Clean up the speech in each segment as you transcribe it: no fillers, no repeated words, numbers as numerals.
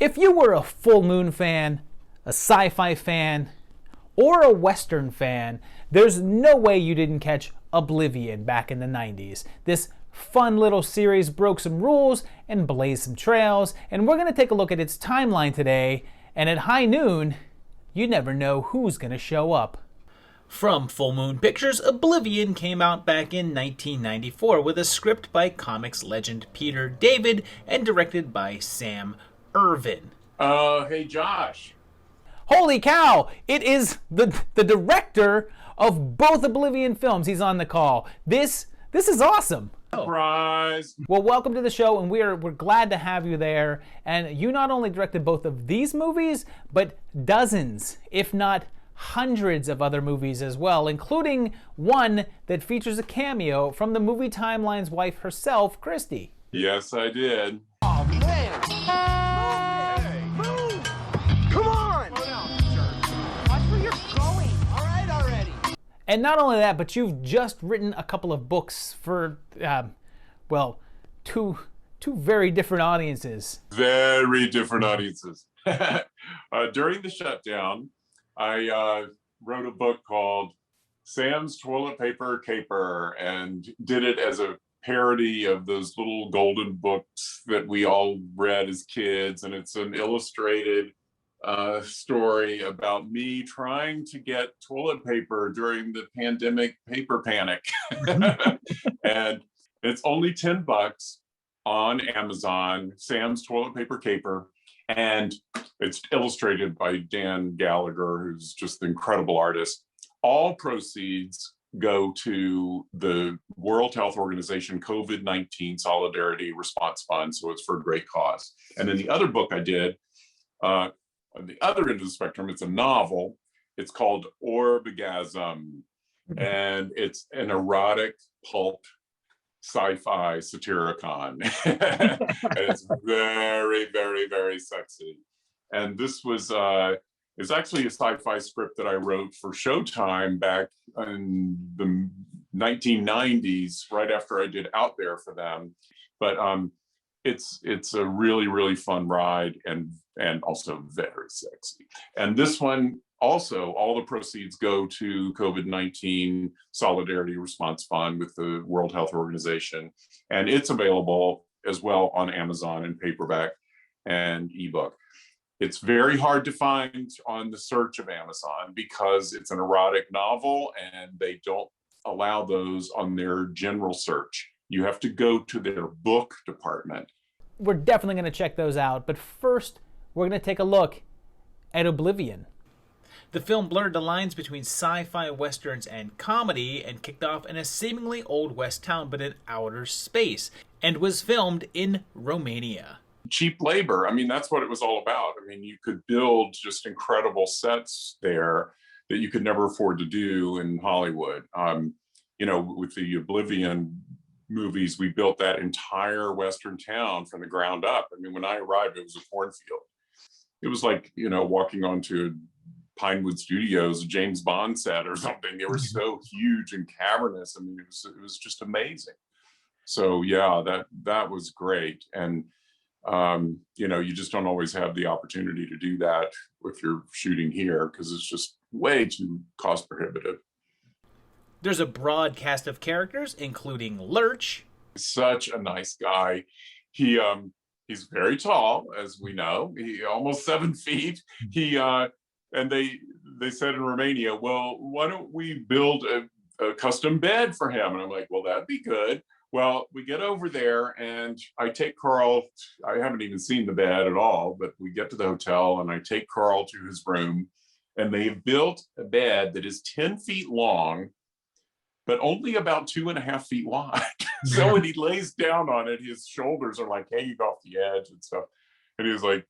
If you were a Full Moon fan, a sci-fi fan, or a Western fan, there's no way you didn't catch Oblivion back in the 90s. This fun little series broke some rules and blazed some trails, and we're going to take a look at its timeline today, and at high noon, you never know who's going to show up. From Full Moon Pictures, Oblivion came out back in 1994 with a script by comics legend Peter David and directed by Sam Irvin. Hey Josh. Holy cow! It is the director of both Oblivion films. He's on the call. This is awesome. Surprise! Well, welcome to the show, and we're glad to have you there. And you not only directed both of these movies, but dozens, if not hundreds of other movies as well, including one that features a cameo from the movie timeline's wife herself, Christy. Yes, I did. Oh, man! Hey! Move! Come on! Slow down, sir. Watch where you're going. All right already. And not only that, but you've just written a couple of books for, two very different audiences. Very different audiences. During the shutdown, I wrote a book called Sam's Toilet Paper Caper and did it as a parody of those little golden books that we all read as kids. And it's an illustrated story about me trying to get toilet paper during the pandemic paper panic. And it's only $10 on Amazon, Sam's Toilet Paper Caper. And it's illustrated by Dan Gallagher, who's just an incredible artist. All proceeds go to the World Health Organization COVID-19 Solidarity Response Fund, so it's for a great cause. And then the other book I did, on the other end of the spectrum, it's a novel. It's called Orgasm, and it's an erotic pulp sci-fi satiricon. And it's very, very, very sexy. And this was is actually a sci-fi script that I wrote for Showtime back in the 1990s, right after I did Out There for them. But it's a really, really fun ride and also very sexy. And this one also, all the proceeds go to COVID-19 Solidarity Response Fund with the World Health Organization. And it's available as well on Amazon in paperback and ebook. It's very hard to find on the search of Amazon because it's an erotic novel and they don't allow those on their general search. You have to go to their book department. We're definitely going to check those out, but first, we're going to take a look at Oblivion. The film blurred the lines between sci-fi westerns and comedy and kicked off in a seemingly old west town but in outer space, and was filmed in Romania. Cheap labor, I mean, that's what it was all about. I mean, you could build just incredible sets there that you could never afford to do in Hollywood. With the Oblivion movies, we built that entire western town from the ground up. I mean, when I arrived, it was a cornfield. It was like, walking onto Pinewood Studios, a James Bond set or something. They were so huge and cavernous. I mean, it was just amazing. So yeah, that was great. And you just don't always have the opportunity to do that if you're shooting here because it's just way too cost prohibitive. There's a broad cast of characters, including Lurch. Such a nice guy. He's very tall, as we know. He almost 7 feet. And they said in Romania, well, why don't we build a custom bed for him? And I'm like, well, that'd be good. Well, we get over there and I take Carl. I haven't even seen the bed at all, but we get to the hotel and I take Carl to his room and they've built a bed that is 10 feet long, but only about 2.5 feet wide. So when he lays down on it, his shoulders are like hanging off the edge and stuff. And he was like,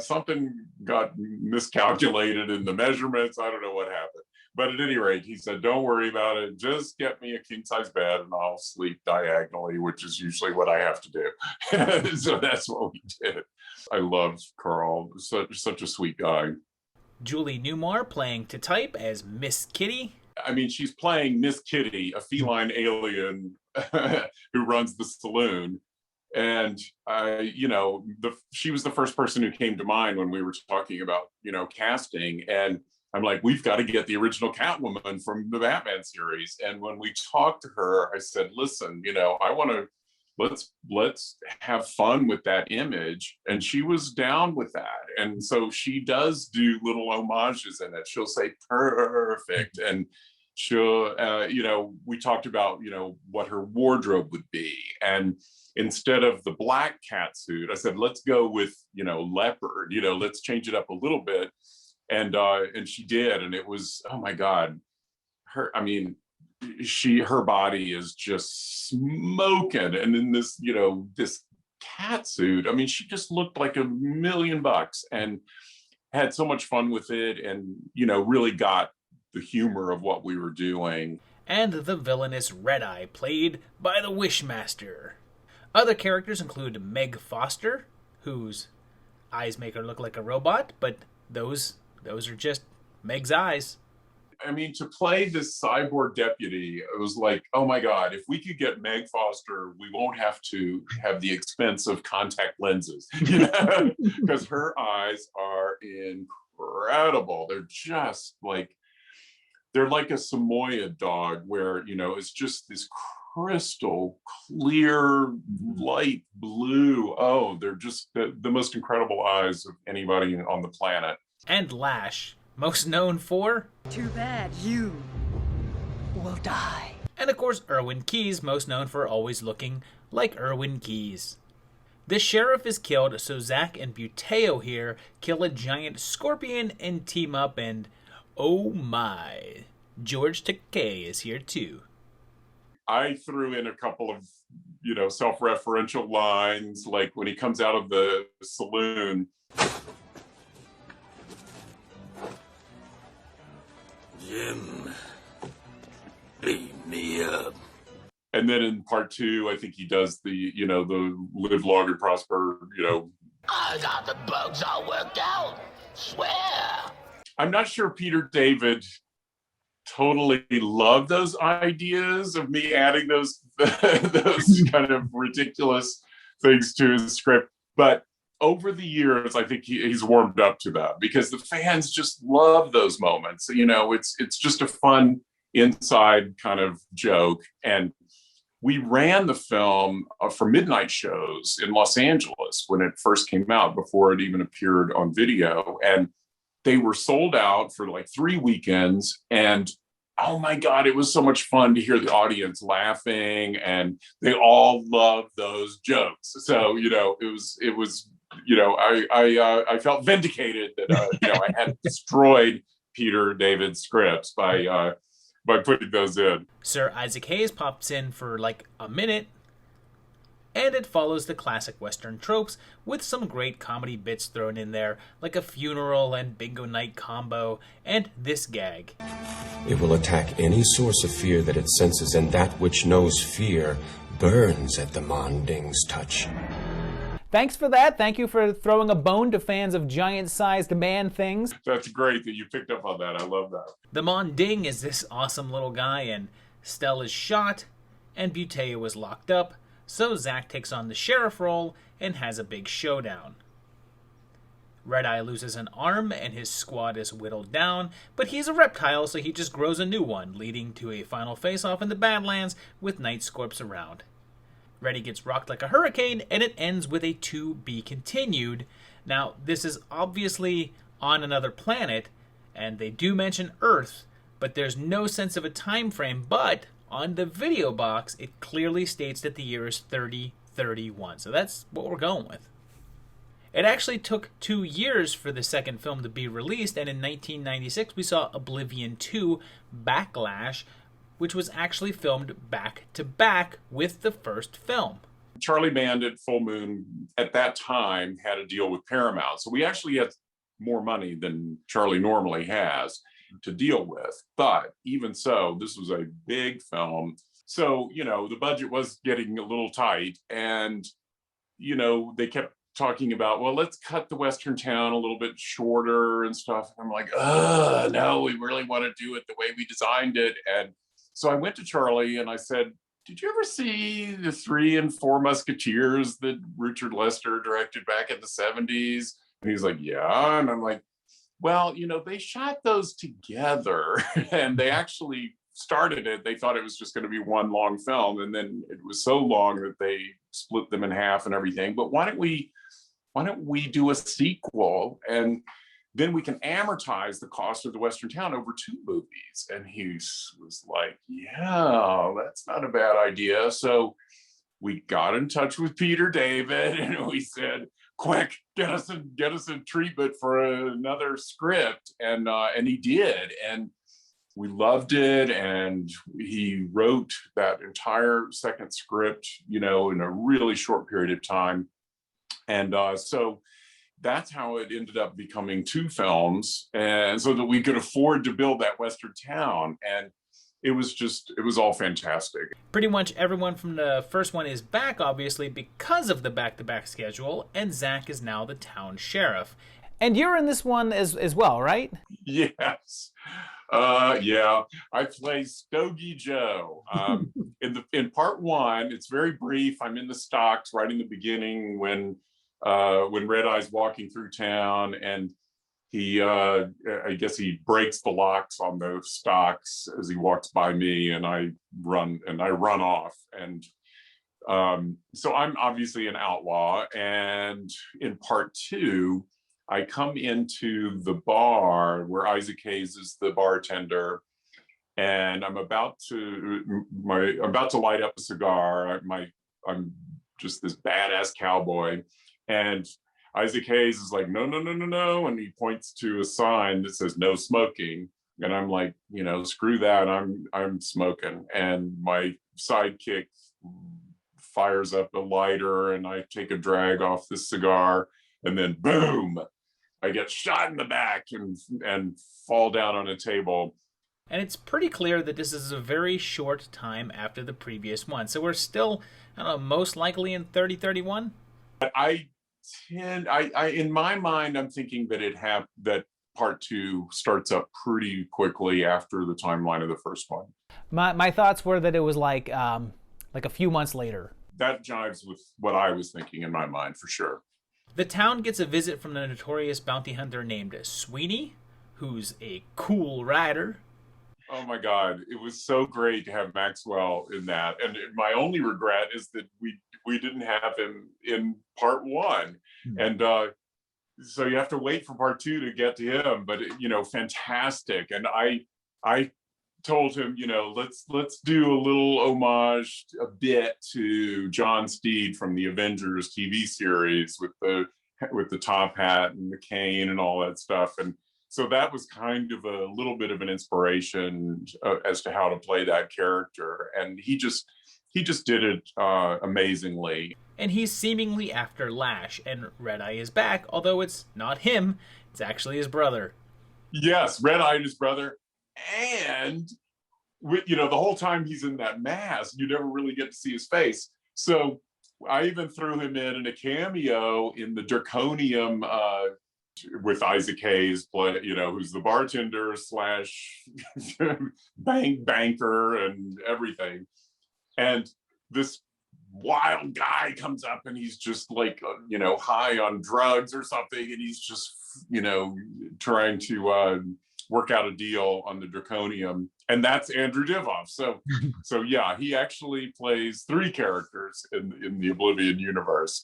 something got miscalculated in the measurements. I don't know what happened. But at any rate, he said, don't worry about it. Just get me a king size bed and I'll sleep diagonally, which is usually what I have to do. So that's what we did. I loved Carl. Such a sweet guy. Julie Newmar playing to type as Miss Kitty. I mean, she's playing Miss Kitty, a feline alien who runs the saloon. And she was the first person who came to mind when we were talking about, casting. And I'm like, we've got to get the original Catwoman from the Batman series. And when we talked to her, I said, listen, I want to, let's have fun with that image. And she was down with that. And so she does do little homages in it. She'll say perfect. And she'll, we talked about, what her wardrobe would be. And instead of the black cat suit, I said, let's go with, leopard, let's change it up a little bit. And she did. And it was, oh my God, her body is just smoking. And in this, this cat suit, she just looked like $1 million and had so much fun with it, and, really got the humor of what we were doing. And the villainous Red Eye, played by the Wishmaster. Other characters include Meg Foster, whose eyes make her look like a robot, but those are just Meg's eyes. To play this cyborg deputy, it was like, oh my God, if we could get Meg Foster, we won't have to have the expense of contact lenses, because her eyes are incredible. They're just like, they're like a Samoyed dog, where, it's just this crystal clear light blue. Oh, they're just the most incredible eyes of anybody on the planet. And Lash, most known for Too bad you will die. And of course Irwin Keyes, most known for always looking like Irwin Keyes. The sheriff is killed, so Zach and Buteo here kill a giant scorpion and team up, and oh my, George Takei is here too. I threw in a couple of, self-referential lines, like when he comes out of the saloon. Jim, beat me up. And then in part 2, I think he does the, the live long and prosper, I got the bugs all worked out. Swear. I'm not sure Peter David totally loved those ideas of me adding those kind of ridiculous things to his script. But over the years, I think he's warmed up to that, because the fans just love those moments. It's just a fun inside kind of joke. And we ran the film for midnight shows in Los Angeles when it first came out, before it even appeared on video. And they were sold out for like 3 weekends. And oh my God, it was so much fun to hear the audience laughing, and they all loved those jokes. So, it was, I felt vindicated that, I had destroyed Peter David's scripts by putting those in. Sir Isaac Hayes pops in for like a minute, and it follows the classic Western tropes with some great comedy bits thrown in there, like a funeral and bingo night combo, and this gag. It will attack any source of fear that it senses, and that which knows fear burns at the Monding's touch. Thanks for that. Thank you for throwing a bone to fans of giant-sized man things. That's great that you picked up on that. I love that. The Monding is this awesome little guy, and Stell is shot, and Buteo is locked up, so Zach takes on the sheriff role and has a big showdown. Red Eye loses an arm and his squad is whittled down, but he's a reptile, so he just grows a new one, leading to a final face-off in the Badlands with Night Scorps around. Reddy gets rocked like a hurricane, and it ends with a to be continued. Now, this is obviously on another planet, and they do mention Earth, but there's no sense of a time frame, but on the video box, it clearly states that the year is 3031, so that's what we're going with. It actually took 2 years for the second film to be released, and in 1996 we saw Oblivion 2, Backlash, which was actually filmed back-to-back with the first film. Charlie Bandit, Full Moon, at that time, had a deal with Paramount. So we actually had more money than Charlie normally has to deal with. But even so, this was a big film. So, the budget was getting a little tight. And, they kept talking about, well, let's cut the Western town a little bit shorter and stuff. I'm like, no, we really want to do it the way we designed it. And so I went to Charlie and I said, did you ever see the Three and Four Musketeers that Richard Lester directed back in the 70s? And he's like, yeah. And I'm like, well, they shot those together and they actually started it. They thought it was just going to be one long film. And then it was so long that they split them in half and everything. But why don't we do a sequel, and then we can amortize the cost of the Western Town over 2 movies? And he was like, yeah, that's not a bad idea. So we got in touch with Peter David and we said, quick, get us in treatment for another script. And he did. And we loved it. And he wrote that entire second script, in a really short period of time. And so that's how it ended up becoming 2 films, and so that we could afford to build that Western Town. And it was all fantastic. Pretty much everyone from the first one is back, obviously, because of the back-to-back schedule, and Zach is now the town sheriff. And you're in this one as well, right? Yes. Yeah, I play Stogie Joe. In part 1, it's very brief. I'm in the stocks right in the beginning when Red Eye's walking through town, and I guess he breaks the locks on those stocks as he walks by me, and I run off. And so I'm obviously an outlaw. And in part 2, I come into the bar where Isaac Hayes is the bartender, and I'm about to light up a cigar. I'm just this badass cowboy. And Isaac Hayes is like, no, and he points to a sign that says no smoking. And I'm like, screw that, I'm smoking. And my sidekick fires up a lighter, and I take a drag off the cigar, and then boom, I get shot in the back and fall down on a table. And it's pretty clear that this is a very short time after the previous one. So we're still, I don't know, most likely in 3031? In my mind, I'm thinking that that part 2 starts up pretty quickly after the timeline of the first one. My thoughts were that it was like a few months later. That jives with what I was thinking in my mind, for sure. The town gets a visit from the notorious bounty hunter named Sweeney, who's a cool rider. Oh my God, it was so great to have Maxwell in that. And my only regret is that we didn't have him in part 1. And so you have to wait for part 2 to get to him, but fantastic. And I told him, let's do a little homage, a bit to John Steed from the Avengers TV series with the top hat and the cane and all that stuff. And so that was kind of a little bit of an inspiration as to how to play that character. And he just did it amazingly. And he's seemingly after Lash, and Red Eye is back, although it's not him, it's actually his brother. Yes, Red Eye and his brother. And, the whole time he's in that mask, you never really get to see his face. So I even threw him in a cameo in the Draconium with Isaac Hayes, who's the bartender / banker and everything. And this wild guy comes up, and he's just like, high on drugs or something. And he's just, trying to work out a deal on the Draconium. And that's Andrew Divoff. So yeah, he actually plays 3 characters in the Oblivion universe.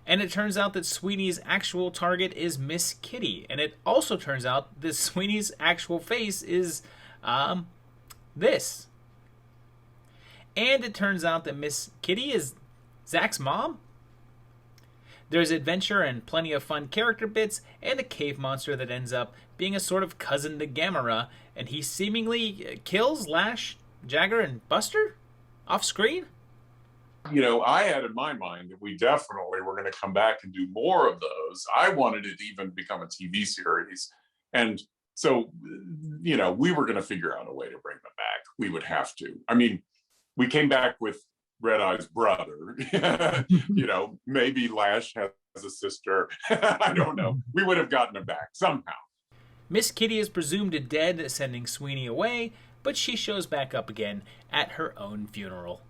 And it turns out that Sweeney's actual target is Miss Kitty. And it also turns out that Sweeney's actual face is, this. And it turns out that Miss Kitty is Zach's mom. There's adventure and plenty of fun character bits, and a cave monster that ends up being a sort of cousin to Gamera, and he seemingly kills Lash, Jagger, and Buster off screen. I had in my mind that we definitely were going to come back and do more of those. I wanted it to even become a TV series. And so, we were going to figure out a way to bring them back. We would have to. I mean, we came back with Red Eye's brother. Maybe Lash has a sister. I don't know. We would have gotten him back somehow. Miss Kitty is presumed dead, sending Sweeney away, but she shows back up again at her own funeral.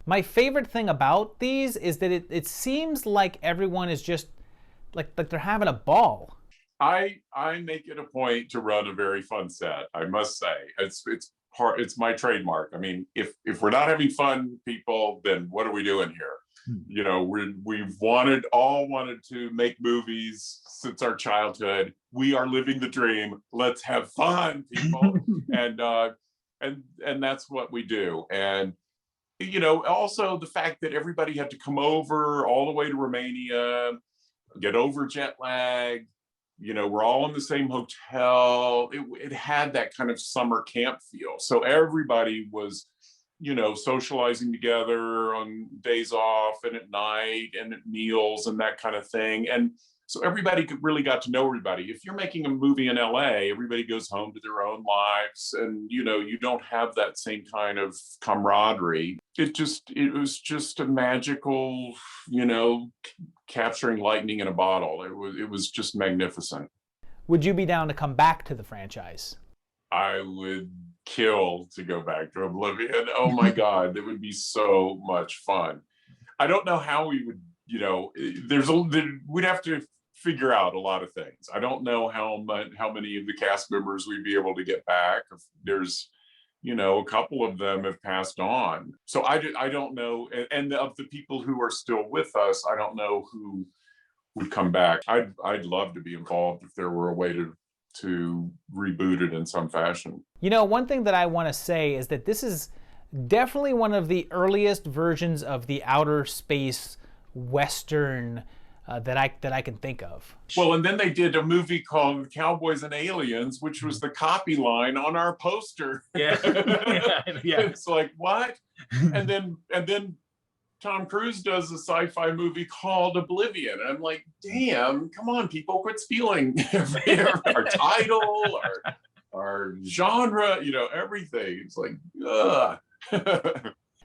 My favorite thing about these is that it seems like everyone is just like they're having a ball. I make it a point to run a very fun set. I must say, it's my trademark. I mean, if we're not having fun, people, then what are we doing here? You know, we've all wanted to make movies since our childhood. We are living the dream. Let's have fun, people. and that's what we do. And you know, also the fact that everybody had to come over all the way to Romania, get over jet lag. You know, we're all in the same hotel. It had that kind of summer camp feel. So everybody was, you know, socializing together on days off and at night and at meals and that kind of thing. And so everybody really got to know everybody. If you're making a movie in LA, everybody goes home to their own lives, and you know, you don't have that same kind of camaraderie. It was just a magical, you know, capturing lightning in a bottle. It was just magnificent. Would you be down to come back to the franchise? I would kill to go back to Oblivion. Oh my God, it would be so much fun. I don't know how we would, you know, we'd have to figure out a lot of things. I don't know how many of the cast members we'd be able to get back. There's, you know, a couple of them have passed on. So I don't know. And of the people who are still with us, I don't know who would come back. I'd love to be involved if there were a way to reboot it in some fashion. You know, one thing that I want to say is that this is definitely one of the earliest versions of the outer space Western that I can think of. Well, and then they did a movie called Cowboys and Aliens, which was the copy line on our poster. Yeah. Yeah. It's like, what? And then Tom Cruise does a sci-fi movie called Oblivion. And I'm like, damn, come on, people, quit stealing our title, our genre, you know, everything. It's like, ugh.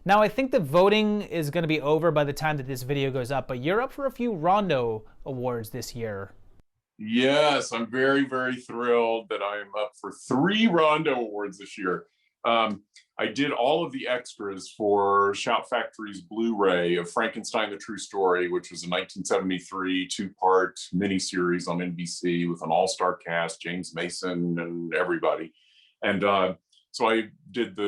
Now, I think the voting is going to be over by the time that this video goes up, but you're up for a few Rondo Awards this year. Yes, I'm very, very thrilled that I'm up for 3 Rondo Awards this year. I did all of the extras for Shout Factory's Blu-ray of Frankenstein: The True Story, which was a 1973 2-part miniseries on NBC with an all-star cast, James Mason and everybody. And so I did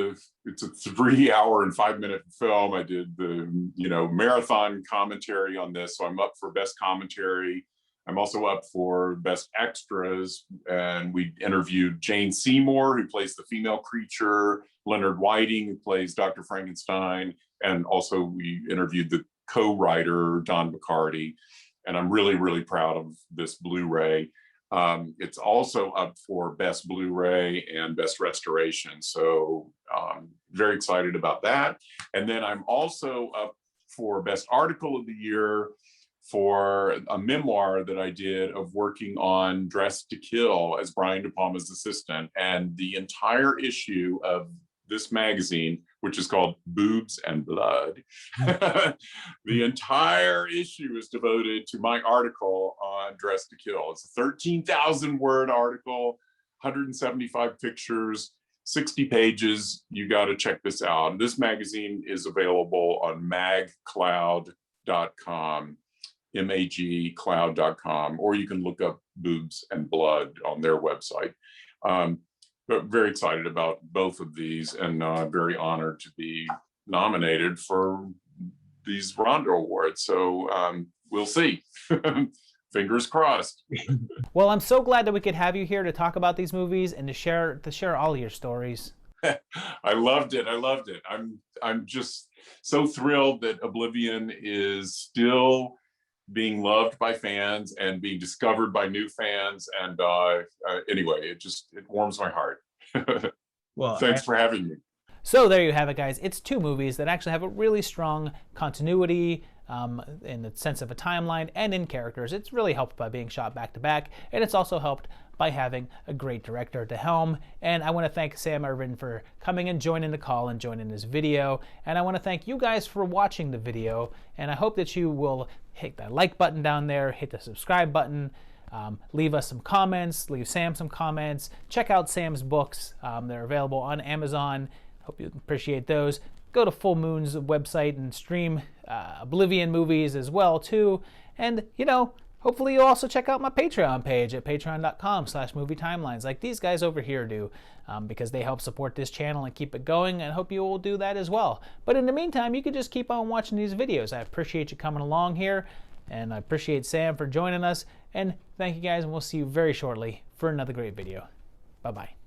it's a 3-hour and 5-minute film. I did the, you know, marathon commentary on this. So I'm up for best commentary. I'm also up for best extras. And we interviewed Jane Seymour, who plays the female creature, Leonard Whiting, who plays Dr. Frankenstein. And also we interviewed the co-writer, Don McCarty. And I'm really, really proud of this Blu-ray. It's also up for Best Blu-ray and Best Restoration. So very excited about that. And then I'm also up for Best Article of the Year for a memoir that I did of working on Dressed to Kill as Brian De Palma's assistant. And the entire issue of this magazine, which is called Boobs and Blood, the entire issue is devoted to my article on Dressed to Kill. It's a 13,000 word article, 175 pictures, 60 pages. You got to check this out. This magazine is available on magcloud.com, magcloud.com, or you can look up Boobs and Blood on their website. But very excited about both of these, and very honored to be nominated for these Rondo Awards. So we'll see. Fingers crossed. Well, I'm so glad that we could have you here to talk about these movies and to share all your stories. I loved it. I'm just so thrilled that Oblivion is still being loved by fans and being discovered by new fans. And anyway, it warms my heart. Well, thanks for having me. So there you have it, guys. It's 2 movies that actually have a really strong continuity in the sense of a timeline and in characters. It's really helped by being shot back to back, and it's also helped by having a great director at the helm. And I want to thank Sam Irvin for coming and joining the call and joining this video. And I want to thank you guys for watching the video. And I hope that you will hit that like button down there, hit the subscribe button, Leave us some comments, leave Sam some comments. Check out Sam's books. They're available on Amazon. Hope you appreciate those. Go to Full Moon's website and stream Oblivion movies as well too. And hopefully you'll also check out my Patreon page at patreon.com/movietimelines like these guys over here do, because they help support this channel and keep it going, and I hope you will do that as well. But in the meantime, you can just keep on watching these videos. I appreciate you coming along here, and I appreciate Sam for joining us, and thank you guys, and we'll see you very shortly for another great video. Bye-bye.